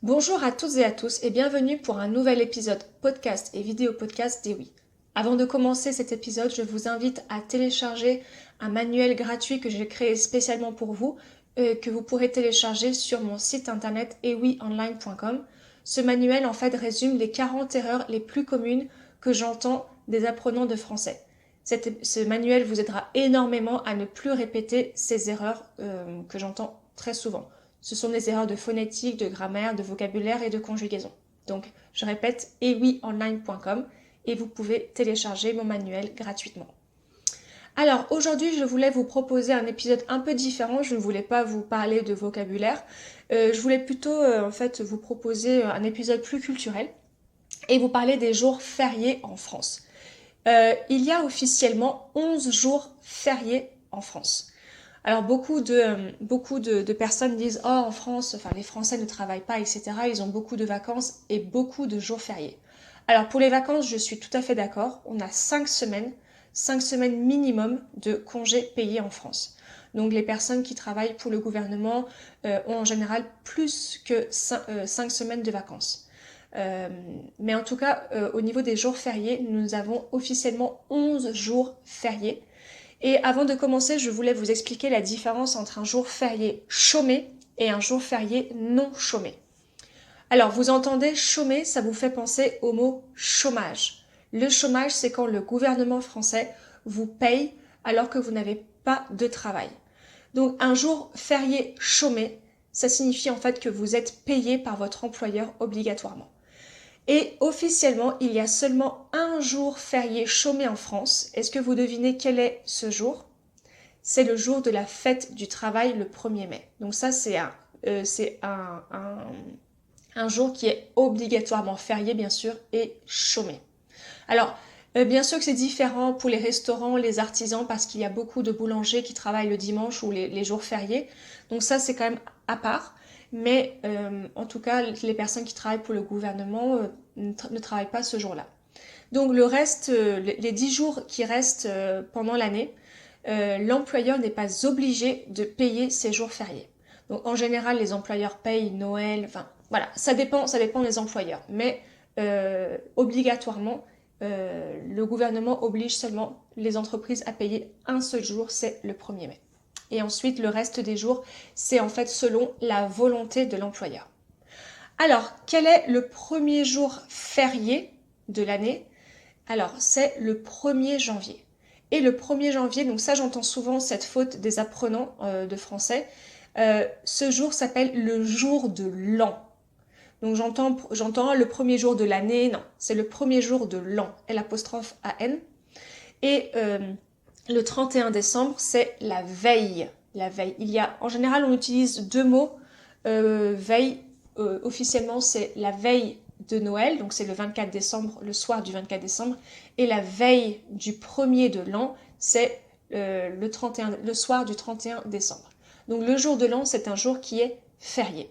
Bonjour à toutes et à tous et bienvenue pour un nouvel épisode podcast et vidéo podcast d'EWI. Avant de commencer cet épisode, je vous invite à télécharger un manuel gratuit que j'ai créé spécialement pour vous, que vous pourrez télécharger sur mon site internet ewionline.com. Ce manuel en fait résume les 40 erreurs les plus communes que j'entends des apprenants de français. Ce manuel vous aidera énormément à ne plus répéter ces erreurs que j'entends très souvent. Ce sont des erreurs de phonétique, de grammaire, de vocabulaire et de conjugaison. Donc, je répète, ewionline.com et vous pouvez télécharger mon manuel gratuitement. Alors, aujourd'hui, je voulais vous proposer un épisode un peu différent. Je ne voulais pas vous parler de vocabulaire. Je voulais plutôt, vous proposer un épisode plus culturel et vous parler des jours fériés en France. Il y a officiellement 11 jours fériés en France. Alors beaucoup de personnes disent «Oh, en France, enfin les Français ne travaillent pas, etc. Ils ont beaucoup de vacances et beaucoup de jours fériés». Alors pour les vacances, je suis tout à fait d'accord. On a 5 semaines minimum de congés payés en France. Donc les personnes qui travaillent pour le gouvernement ont en général plus que 5 semaines de vacances. Mais en tout cas, au niveau des jours fériés, nous avons officiellement 11 jours fériés. Et avant de commencer, je voulais vous expliquer la différence entre un jour férié chômé et un jour férié non chômé. Alors, vous entendez chômé, ça vous fait penser au mot chômage. Le chômage, c'est quand le gouvernement français vous paye alors que vous n'avez pas de travail. Donc, un jour férié chômé, ça signifie en fait que vous êtes payé par votre employeur obligatoirement. Et officiellement, il y a seulement un jour férié chômé en France. Est-ce que vous devinez quel est ce jour? C'est le jour de la fête du travail, le 1er mai. Donc ça, c'est un jour qui est obligatoirement férié, bien sûr, et chômé. Alors, bien sûr que c'est différent pour les restaurants, les artisans, parce qu'il y a beaucoup de boulangers qui travaillent le dimanche ou les jours fériés. Donc ça, c'est quand même à part. Mais en tout cas, les personnes qui travaillent pour le gouvernement ne travaillent pas ce jour-là. Donc le reste, les 10 jours qui restent pendant l'année, l'employeur n'est pas obligé de payer ces jours fériés. Donc en général, les employeurs payent Noël, enfin voilà, ça dépend des employeurs. Mais obligatoirement, le gouvernement oblige seulement les entreprises à payer un seul jour, c'est le 1er mai. Et ensuite, le reste des jours, c'est en fait selon la volonté de l'employeur. Alors, quel est le premier jour férié de l'année? Alors, c'est le 1er janvier. Et le 1er janvier, donc ça j'entends souvent cette faute des apprenants de français, ce jour s'appelle le jour de l'an. Donc j'entends le premier jour de l'année, non, c'est le premier jour de l'an, l'apostrophe A-N. Et le 31 décembre, c'est la veille. La veille. En général, on utilise deux mots. Veille, officiellement, c'est la veille de Noël, donc c'est le 24 décembre, le soir du 24 décembre. Et la veille du 1er de l'an, c'est le soir du 31 décembre. Donc le jour de l'an, c'est un jour qui est férié.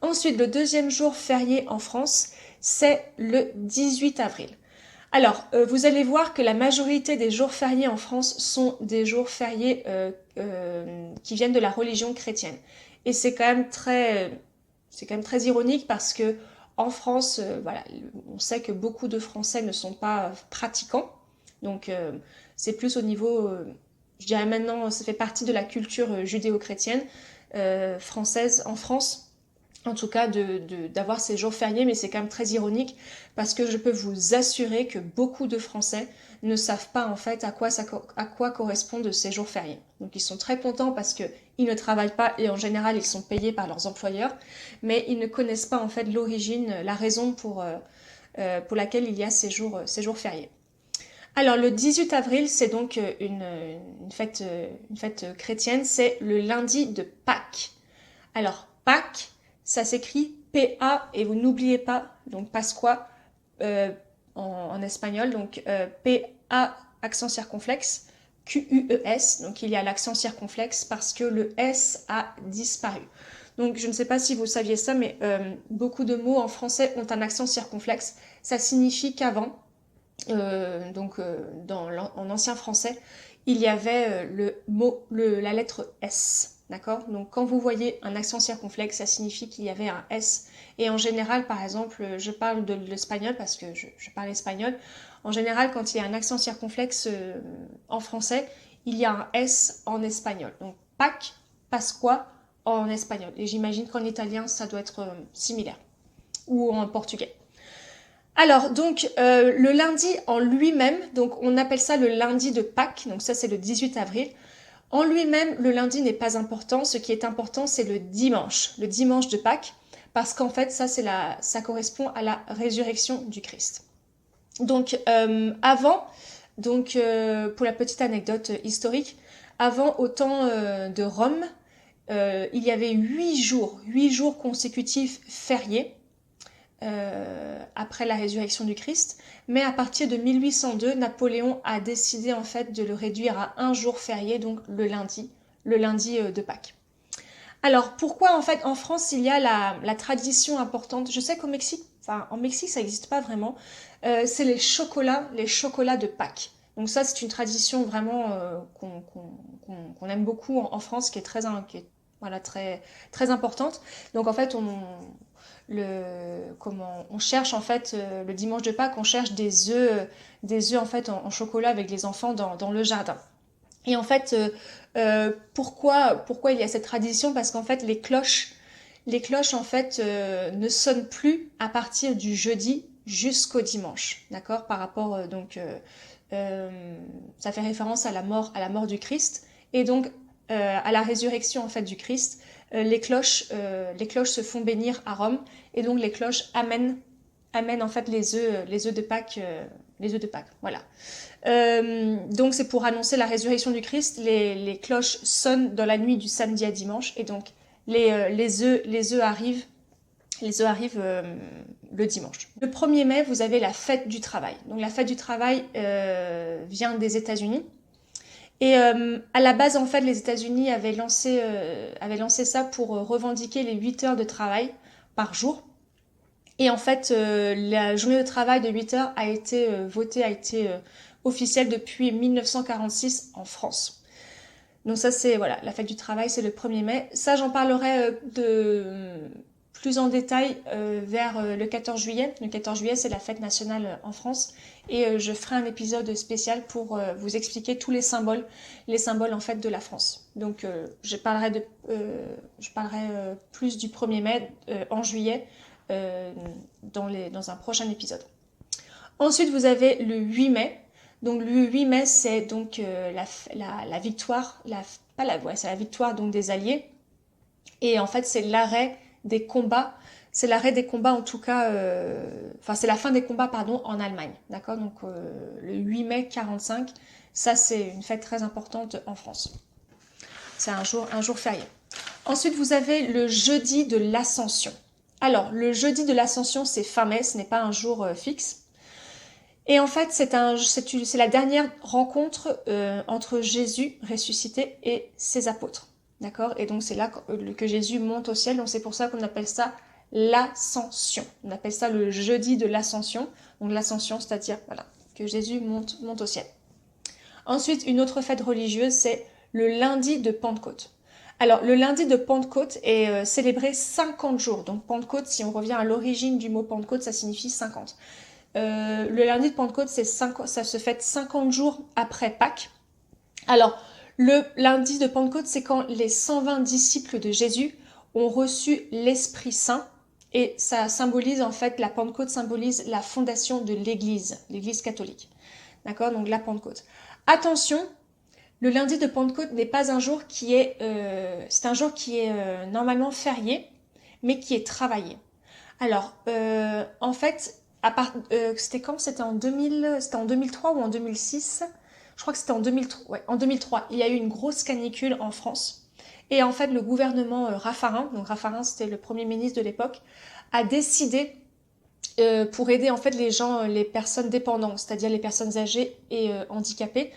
Ensuite, le deuxième jour férié en France, c'est le 18 avril. Alors, vous allez voir que la majorité des jours fériés en France sont des jours fériés qui viennent de la religion chrétienne. Et c'est quand même très ironique parce que en France, voilà, on sait que beaucoup de Français ne sont pas pratiquants. Donc, c'est plus au niveau, je dirais maintenant, ça fait partie de la culture judéo-chrétienne française en France en tout cas d'avoir ces jours fériés, mais c'est quand même très ironique parce que je peux vous assurer que beaucoup de Français ne savent pas en fait à quoi correspondent ces jours fériés. Donc ils sont très contents parce qu'ils ne travaillent pas et en général ils sont payés par leurs employeurs, mais ils ne connaissent pas en fait l'origine, la raison pour laquelle il y a ces jours fériés. Alors le 18 avril, c'est donc une fête chrétienne, c'est le lundi de Pâques. Alors Pâques, ça s'écrit P-A et vous n'oubliez pas, donc Pascua en espagnol, donc P-A accent circonflexe, Q-U-E-S, donc il y a l'accent circonflexe parce que le S a disparu. Donc je ne sais pas si vous saviez ça, mais beaucoup de mots en français ont un accent circonflexe. Ça signifie qu'avant, en ancien français, il y avait la lettre S. D'accord? Donc quand vous voyez un accent circonflexe, ça signifie qu'il y avait un S. Et en général, par exemple, je parle de l'espagnol parce que je parle espagnol. En général, quand il y a un accent circonflexe en français, il y a un S en espagnol. Donc Pâques, Pasqua en espagnol. Et j'imagine qu'en italien, ça doit être similaire. Ou en portugais. Alors, donc, le lundi en lui-même, donc on appelle ça le lundi de Pâques, donc ça c'est le 18 avril. En lui-même, le lundi n'est pas important. Ce qui est important, c'est le dimanche de Pâques, parce qu'en fait, ça correspond à la résurrection du Christ. Donc, avant, donc pour la petite anecdote historique, avant au temps de Rome, il y avait 8 jours consécutifs fériés après la résurrection du Christ, mais à partir de 1802, Napoléon a décidé en fait de le réduire à un jour férié, donc le lundi de Pâques. Alors pourquoi en fait en France il y a la tradition importante? Je sais qu'au Mexique, enfin en Mexique ça n'existe pas vraiment, c'est les chocolats de Pâques. Donc ça c'est une tradition vraiment qu'on aime beaucoup en France, qui est voilà, très importante. Donc en fait on cherche en fait le dimanche de Pâques, on cherche des œufs en fait en chocolat avec les enfants dans le jardin. Et en fait, pourquoi il y a cette tradition? Parce qu'en fait, les cloches en fait ne sonnent plus à partir du jeudi jusqu'au dimanche, d'accord? Par rapport ça fait référence à la mort du Christ et donc à la résurrection en fait du Christ. Les cloches se font bénir à Rome et donc les cloches amènent en fait les œufs de Pâques, voilà. Donc c'est pour annoncer la résurrection du Christ. Les cloches sonnent dans la nuit du samedi à dimanche et donc les œufs arrivent. Le dimanche. Le 1er mai, vous avez la fête du travail. Donc la fête du travail vient des États-Unis. Et à la base, en fait, les États-Unis avaient lancé ça pour revendiquer les 8 heures de travail par jour. Et en fait, la journée de travail de 8 heures a été officielle depuis 1946 en France. Donc ça, c'est voilà, la fête du travail, c'est le 1er mai. Ça, j'en parlerai plus en détail vers le 14 juillet. Le 14 juillet, c'est la fête nationale en France. Et je ferai un épisode spécial pour vous expliquer tous les symboles en fait de la France. Donc je parlerai plus du 1er mai en juillet dans un prochain épisode. Ensuite, vous avez le 8 mai. Donc le 8 mai, c'est donc la victoire, c'est la victoire donc des Alliés. Et en fait, c'est l'arrêt des combats. C'est l'arrêt des combats en tout cas, c'est la fin des combats pardon en Allemagne, d'accord. Donc le 8 mai 45, ça c'est une fête très importante en France. C'est un jour férié. Ensuite, vous avez le jeudi de l'Ascension. Alors, le jeudi de l'Ascension, c'est fin mai, ce n'est pas un jour fixe. Et en fait, c'est la dernière rencontre entre Jésus ressuscité et ses apôtres. D'accord? Et donc, c'est là que Jésus monte au ciel. Donc, c'est pour ça qu'on appelle ça l'Ascension. On appelle ça le jeudi de l'Ascension. Donc, l'Ascension, c'est-à-dire voilà, que Jésus monte au ciel. Ensuite, une autre fête religieuse, c'est le lundi de Pentecôte. Alors, le lundi de Pentecôte est célébré 50 jours. Donc, Pentecôte, si on revient à l'origine du mot Pentecôte, ça signifie 50. Le lundi de Pentecôte, ça se fête 50 jours après Pâques. Alors, le lundi de Pentecôte, c'est quand les 120 disciples de Jésus ont reçu l'Esprit Saint. Et ça symbolise, en fait, la Pentecôte symbolise la fondation de l'Église catholique. D'accord? Donc, la Pentecôte. Attention, le lundi de Pentecôte n'est pas un jour qui est... c'est un jour qui est normalement férié, mais qui est travaillé. Alors, en fait... c'était quand? C'était en 2003 ou en 2006? Je crois que c'était en 2003. Ouais, en 2003, il y a eu une grosse canicule en France. Et en fait, le gouvernement Raffarin, donc Raffarin c'était le premier ministre de l'époque, a décidé pour aider en fait les personnes dépendantes, c'est-à-dire les personnes âgées et handicapées.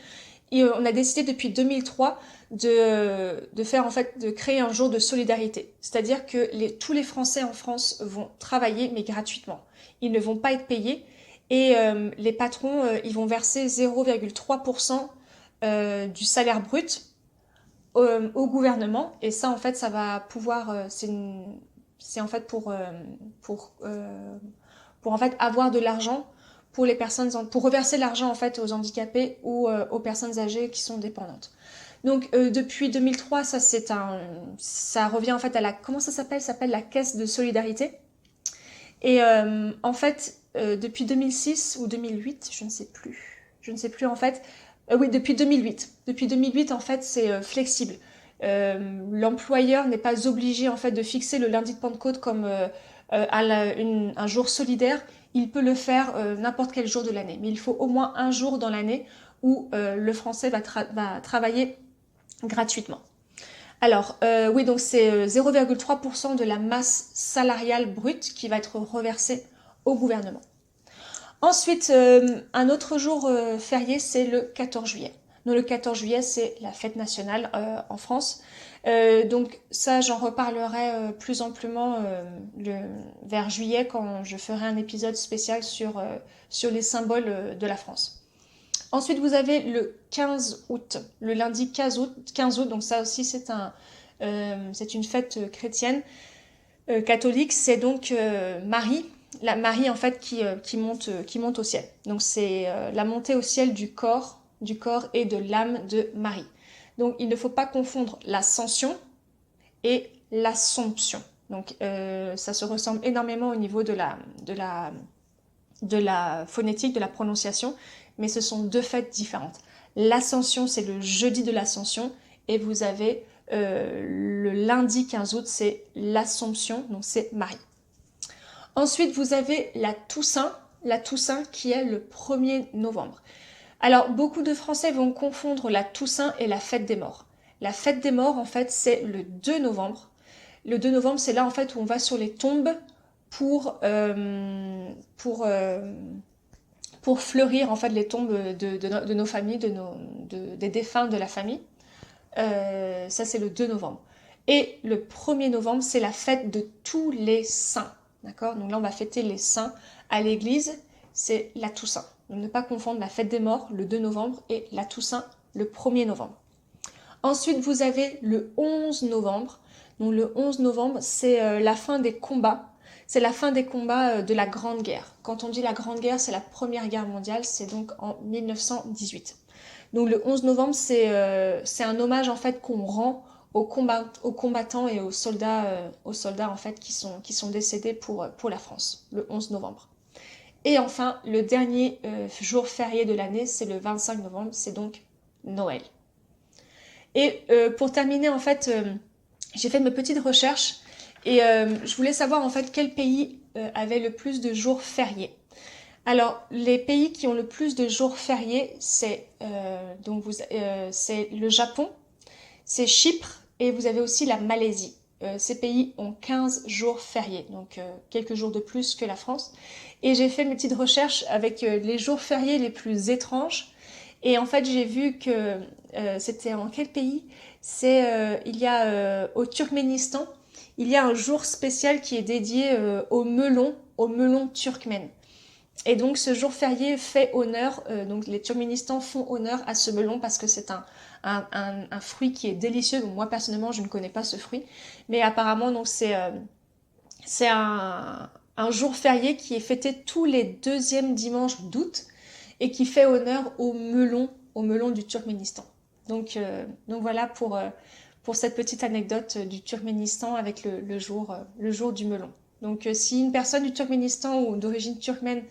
Et on a décidé depuis 2003 de créer un jour de solidarité. C'est-à-dire que tous les Français en France vont travailler, mais gratuitement. Ils ne vont pas être payés. Et les patrons, ils vont verser 0,3% du salaire brut au gouvernement. Et ça, en fait, ça va pouvoir... c'est en fait pour en fait avoir de l'argent pour les personnes, pour reverser l'argent en fait aux handicapés ou aux personnes âgées qui sont dépendantes. Donc depuis 2003, ça revient en fait à la, comment ça s'appelle? Ça s'appelle la caisse de solidarité. Et en fait, depuis 2006 ou 2008, je ne sais plus en fait. Oui, depuis 2008. Depuis 2008, en fait, c'est flexible. L'employeur n'est pas obligé en fait de fixer le lundi de Pentecôte comme un jour solidaire. Il peut le faire n'importe quel jour de l'année, mais il faut au moins un jour dans l'année où le français va travailler gratuitement. Alors, oui, donc c'est 0,3% de la masse salariale brute qui va être reversée au gouvernement. Ensuite, un autre jour férié, c'est le 14 juillet. Donc le 14 juillet, c'est la fête nationale en France. Donc ça, j'en reparlerai plus amplement vers juillet quand je ferai un épisode spécial sur les symboles de la France. Ensuite, vous avez le 15 août, le lundi 15 août, donc ça aussi c'est une fête chrétienne catholique, c'est donc Marie, la Marie en fait qui monte au ciel. Donc c'est la montée au ciel du corps et de l'âme de Marie. Donc il ne faut pas confondre l'ascension et l'assomption. Donc ça se ressemble énormément au niveau de la phonétique, de la prononciation, mais ce sont deux fêtes différentes. L'ascension, c'est le jeudi de l'ascension, et vous avez le lundi 15 août, c'est l'Assomption, donc c'est Marie. Ensuite, vous avez la Toussaint qui est le 1er novembre. Alors, beaucoup de Français vont confondre la Toussaint et la fête des morts. La fête des morts, en fait, c'est le 2 novembre. Le 2 novembre, c'est là, en fait, où on va sur les tombes pour fleurir, en fait, les tombes de nos familles, des défunts de la famille. Ça, c'est le 2 novembre. Et le 1er novembre, c'est la fête de tous les saints. D'accord? Donc là, on va fêter les saints à l'église. C'est la Toussaint. Donc ne pas confondre la fête des morts, le 2 novembre, et la Toussaint, le 1er novembre. Ensuite, vous avez le 11 novembre. Donc le 11 novembre, c'est la fin des combats. C'est la fin des combats de la Grande Guerre. Quand on dit la Grande Guerre, c'est la Première Guerre mondiale. C'est donc en 1918. Donc le 11 novembre, c'est un hommage en fait qu'on rend aux combattants et aux soldats en fait qui sont décédés pour la France, le 11 novembre. Et enfin, le dernier jour férié de l'année, c'est le 25 novembre, c'est donc Noël. Et pour terminer, en fait, j'ai fait mes petites recherches et je voulais savoir en fait quel pays avait le plus de jours fériés. Alors, les pays qui ont le plus de jours fériés, c'est le Japon, c'est Chypre et vous avez aussi la Malaisie. Ces pays ont 15 jours fériés, donc quelques jours de plus que la France. Et j'ai fait mes petites recherches avec les jours fériés les plus étranges. Et en fait, j'ai vu que c'était en quel pays? Il y a au Turkménistan, il y a un jour spécial qui est dédié au melon turkmène. Et donc ce jour férié fait honneur, donc les Turkménistans font honneur à ce melon parce que c'est un fruit qui est délicieux. Donc moi personnellement je ne connais pas ce fruit, mais apparemment donc c'est un jour férié qui est fêté tous les deuxièmes dimanches d'août et qui fait honneur au melon du Turkménistan. Donc voilà pour cette petite anecdote du Turkménistan avec le jour du melon. Donc si une personne du Turkménistan ou d'origine turkmène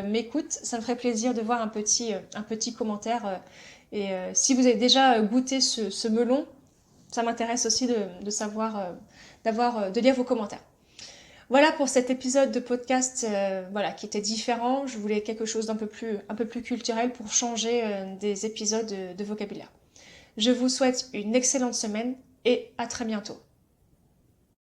m'écoute, ça me ferait plaisir de voir un petit commentaire. Et si vous avez déjà goûté ce melon, ça m'intéresse aussi de savoir, de lire vos commentaires. Voilà pour cet épisode de podcast qui était différent. Je voulais quelque chose d'un peu plus culturel pour changer des épisodes de vocabulaire. Je vous souhaite une excellente semaine et à très bientôt.